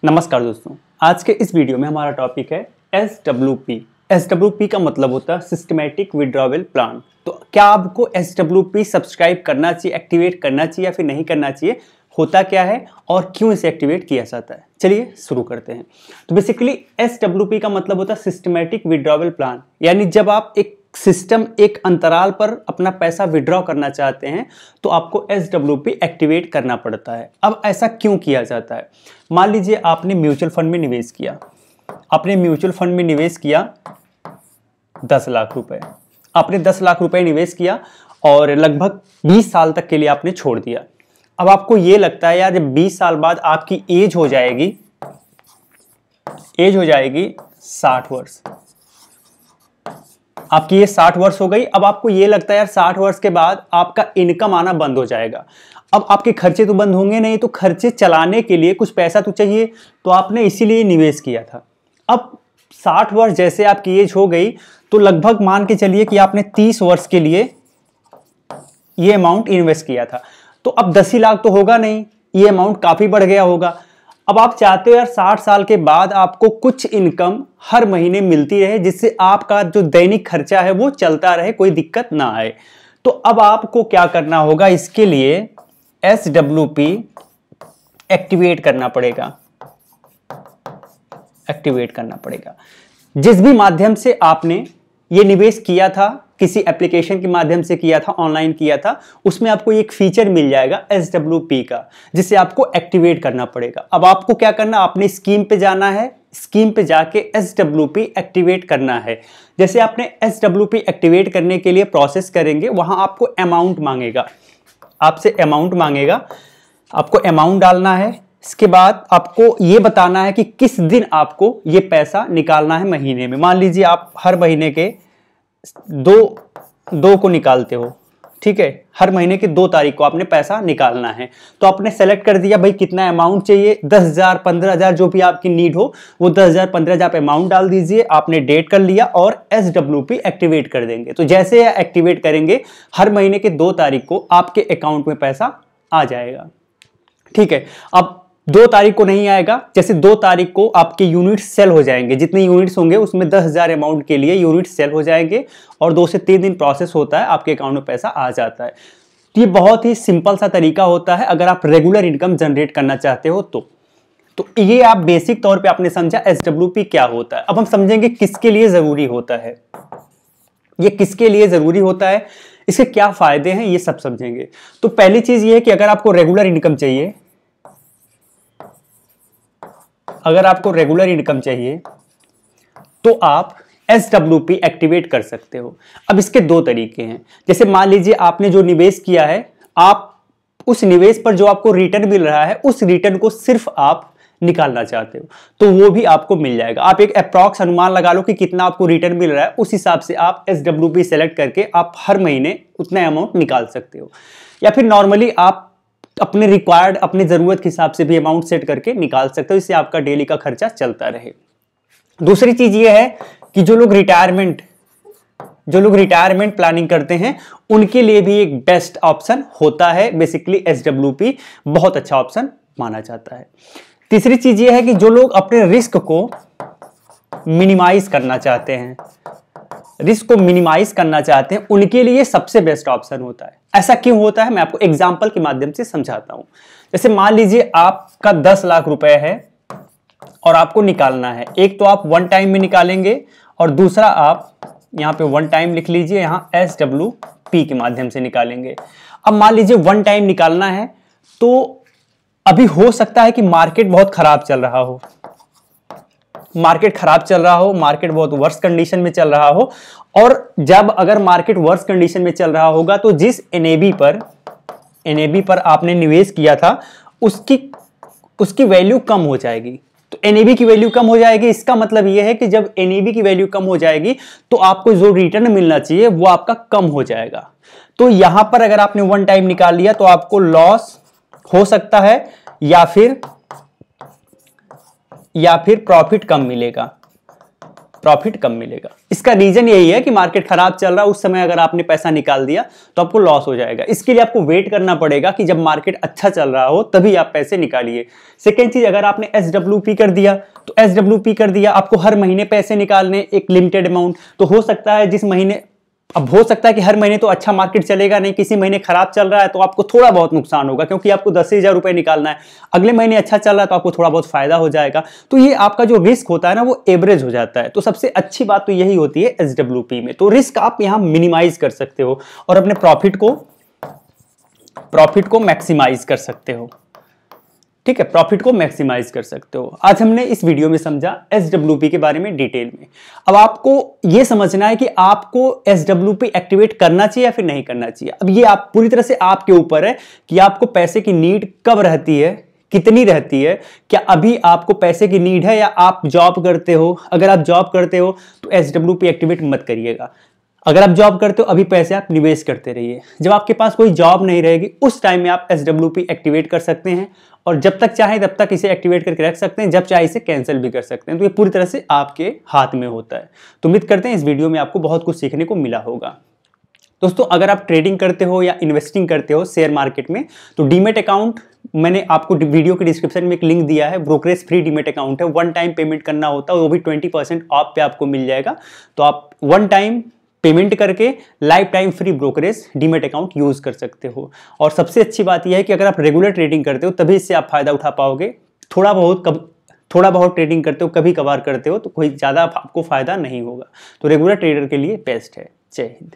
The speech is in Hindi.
नमस्कार दोस्तों, आज के इस वीडियो में हमारा टॉपिक है SWP। SWP का मतलब होता है सिस्टमैटिक विड्रॉवल प्लान। तो क्या आपको SWP सब्सक्राइब करना चाहिए, एक्टिवेट करना चाहिए या फिर नहीं करना चाहिए, होता क्या है और क्यों इसे एक्टिवेट किया जाता है, चलिए शुरू करते हैं। तो बेसिकली SWP का मतलब होता है सिस्टमैटिक विड्रॉवल प्लान, यानी जब आप एक सिस्टम एक अंतराल पर अपना पैसा विड्रॉ करना चाहते हैं तो आपको SWP एक्टिवेट करना पड़ता है। अब ऐसा क्यों किया जाता है? मान लीजिए आपने म्यूचुअल फंड में निवेश किया, आपने म्यूचुअल फंड में निवेश किया 10 लाख रुपए, आपने 10 लाख रुपए निवेश किया और लगभग 20 साल तक के लिए आपने छोड़ दिया। अब आपको ये लगता है यार जब 20 साल बाद आपकी एज हो जाएगी 60 वर्ष, आपकी ये 60 वर्ष हो गई। अब आपको ये लगता है यार 60 वर्ष के बाद आपका इनकम आना बंद हो जाएगा। अब आपके खर्चे तो बंद होंगे नहीं, तो खर्चे चलाने के लिए कुछ पैसा तो चाहिए, तो आपने इसीलिए निवेश किया था। अब 60 वर्ष जैसे आपकी एज हो गई तो लगभग मान के चलिए कि आपने 30 वर्ष के लिए ये अमाउंट इन्वेस्ट किया था। तो अब 10 ही लाख तो होगा नहीं, ये अमाउंट काफी बढ़ गया होगा। अब आप चाहते हो यार 60 साल के बाद आपको कुछ इनकम हर महीने मिलती रहे, जिससे आपका जो दैनिक खर्चा है वो चलता रहे, कोई दिक्कत ना आए। तो अब आपको क्या करना होगा, इसके लिए SWP एक्टिवेट करना पड़ेगा। जिस भी माध्यम से आपने ये निवेश किया था, किसी एप्लीकेशन के माध्यम से किया था, ऑनलाइन किया था, उसमें आपको एक फीचर मिल जाएगा SWP का, जिसे आपको एक्टिवेट करना पड़ेगा। अब आपको क्या करना, आपने स्कीम पे जाना है, स्कीम पे जाके SWP एक्टिवेट करना है। जैसे आपने SWP एक्टिवेट करने के लिए प्रोसेस करेंगे, वहां आपको अमाउंट मांगेगा, आपसे अमाउंट मांगेगा, आपको अमाउंट डालना है। इसके बाद आपको ये बताना है कि किस दिन आपको ये पैसा निकालना है महीने में। मान लीजिए आप हर महीने के दो को निकालते हो, ठीक है, हर महीने की 2 तारीख को आपने पैसा निकालना है। तो आपने सेलेक्ट कर दिया भाई कितना अमाउंट चाहिए, 10,000 15,000 जो भी आपकी नीड हो, वो 10,000 15,000 आप अमाउंट डाल दीजिए। आपने डेट कर लिया और SWP एक्टिवेट कर देंगे। तो जैसे एक्टिवेट करेंगे हर महीने के 2 तारीख को आपके अकाउंट में पैसा आ जाएगा, ठीक है। अब 2 तारीख को नहीं आएगा, जैसे 2 तारीख को आपके यूनिट सेल हो जाएंगे, जितने यूनिट्स होंगे उसमें 10,000 अमाउंट के लिए यूनिट सेल हो जाएंगे और 2 से 3 दिन प्रोसेस होता है, आपके अकाउंट में पैसा आ जाता है। तो ये बहुत ही सिंपल सा तरीका होता है अगर आप रेगुलर इनकम जनरेट करना चाहते हो तो ये आप बेसिक तौर पे आपने समझा SWP क्या होता है। अब हम समझेंगे किसके लिए जरूरी होता है, ये किसके लिए जरूरी होता है, इसके क्या फायदे हैं, ये सब समझेंगे। तो पहली चीज ये है कि अगर आपको रेगुलर इनकम चाहिए, तो आप SWP एक्टिवेट कर सकते हो। अब इसके 2 तरीके हैं। जैसे मान लीजिए आपने जो निवेश किया है, आप उस निवेश पर जो आपको रिटर्न मिल रहा है, उस रिटर्न को सिर्फ आप निकालना चाहते हो, तो वो भी आपको मिल जाएगा। आप एक अप्रॉक्स अनुमान लगा लो कि कितना आपको रिटर्न मिल रहा है, उस हिसाब से आप SWP सेलेक्ट करके आप हर महीने उतना अमाउंट निकाल सकते हो। या फिर नॉर्मली आप अपने रिक्वायर्ड, अपने जरूरत के हिसाब से भी अमाउंट सेट करके निकाल सकते हो, इससे आपका डेली का खर्चा चलता रहे। दूसरी चीज ये है कि जो लोग रिटायरमेंट प्लानिंग करते हैं, उनके लिए भी एक बेस्ट ऑप्शन होता है। बेसिकली SWP बहुत अच्छा ऑप्शन माना जाता है। तीसरी चीज ये है कि जो लोग अपने रिस्क को मिनिमाइज करना चाहते हैं, उनके लिए सबसे बेस्ट ऑप्शन होता है। ऐसा क्यों होता है, मैं आपको एग्जांपल के माध्यम से समझाता हूं। जैसे मान लीजिए आपका 10 लाख रुपए है और आपको निकालना है। एक तो आप 1 टाइम में निकालेंगे और दूसरा आप यहां पे 1 टाइम लिख लीजिए, यहां SWP के माध्यम से निकालेंगे। अब मान लीजिए 1 टाइम निकालना है, तो अभी हो सकता है कि मार्केट बहुत खराब चल रहा हो, मार्केट बहुत वर्स्ट कंडीशन में चल रहा हो। और जब अगर मार्केट वर्स्ट कंडीशन में चल रहा होगा तो जिस NAV पर आपने निवेश किया था, उसकी वैल्यू कम हो जाएगी। तो NAV की वैल्यू कम हो जाएगी, इसका मतलब यह है कि जब NAV की वैल्यू कम हो जाएगी तो आपको जो रिटर्न मिलना चाहिए वो आपका कम हो जाएगा। तो यहां पर अगर आपने 1 टाइम निकाल लिया तो आपको लॉस हो सकता है या फिर प्रॉफिट कम मिलेगा। प्रॉफिट कम मिलेगा। इसका रीजन यही है कि मार्केट खराब चल रहा है, उस समय अगर आपने पैसा निकाल दिया तो आपको लॉस हो जाएगा। इसके लिए आपको वेट करना पड़ेगा कि जब मार्केट अच्छा चल रहा हो तभी आप पैसे निकालिए। सेकेंड चीज, अगर आपने SWP कर दिया तो SWP कर दिया, आपको हर महीने पैसे निकालने एक लिमिटेड अमाउंट, तो हो सकता है जिस महीने, अब हो सकता है कि हर महीने तो अच्छा मार्केट चलेगा नहीं, किसी महीने खराब चल रहा है तो आपको थोड़ा बहुत नुकसान होगा क्योंकि आपको 10,000 रुपए निकालना है। अगले महीने अच्छा चल रहा है तो आपको थोड़ा बहुत फायदा हो जाएगा। तो ये आपका जो रिस्क होता है ना वो एवरेज हो जाता है। तो सबसे अच्छी बात तो यही होती है SWP में, तो रिस्क आप यहां मिनिमाइज कर सकते हो और अपने प्रॉफिट को मैक्सिमाइज कर सकते हो। ठीक है, प्रॉफिट को मैक्सिमाइज कर सकते हो। आज हमने इस वीडियो में समझा SWP के बारे में डिटेल में। अब आपको यह समझना है कि आपको SWP एक्टिवेट करना चाहिए या फिर नहीं करना चाहिए। अब ये आप पूरी तरह से आपके ऊपर है कि आपको पैसे की नीड कब रहती है, कितनी रहती है। क्या अभी आपको पैसे की नीड है या आप जॉब करते हो? अगर आप जॉब करते हो तो SWP एक्टिवेट मत करिएगा। अगर आप जॉब करते हो अभी पैसे आप निवेश करते रहिए। जब आपके पास कोई जॉब नहीं रहेगी उस टाइम में आप SWP एक्टिवेट कर सकते हैं और जब तक चाहे तब तक इसे एक्टिवेट करके रख सकते हैं, जब चाहे इसे कैंसिल भी कर सकते हैं। तो ये पूरी तरह से आपके हाथ में होता है। तो उम्मीद करते हैं इस वीडियो में आपको बहुत कुछ सीखने को मिला होगा। दोस्तों, अगर आप ट्रेडिंग करते हो या इन्वेस्टिंग करते हो शेयर मार्केट में तो डीमेट अकाउंट मैंने आपको वीडियो के डिस्क्रिप्शन में एक लिंक दिया है। ब्रोकरेज फ्री डीमेट अकाउंट है, 1 टाइम पेमेंट करना होता है, वो भी 20% ऑफ पे आपको मिल जाएगा। तो आप 1 टाइम पेमेंट करके life time free brokerage demat account use कर सकते हो। और सबसे अच्छी बात यह है कि अगर आप रेगुलर ट्रेडिंग करते हो तभी इससे आप फायदा उठा पाओगे। थोड़ा बहुत ट्रेडिंग करते हो, कभी कभार करते हो तो कोई ज्यादा आपको फायदा नहीं होगा। तो रेगुलर ट्रेडर के लिए बेस्ट है। जय हिंद।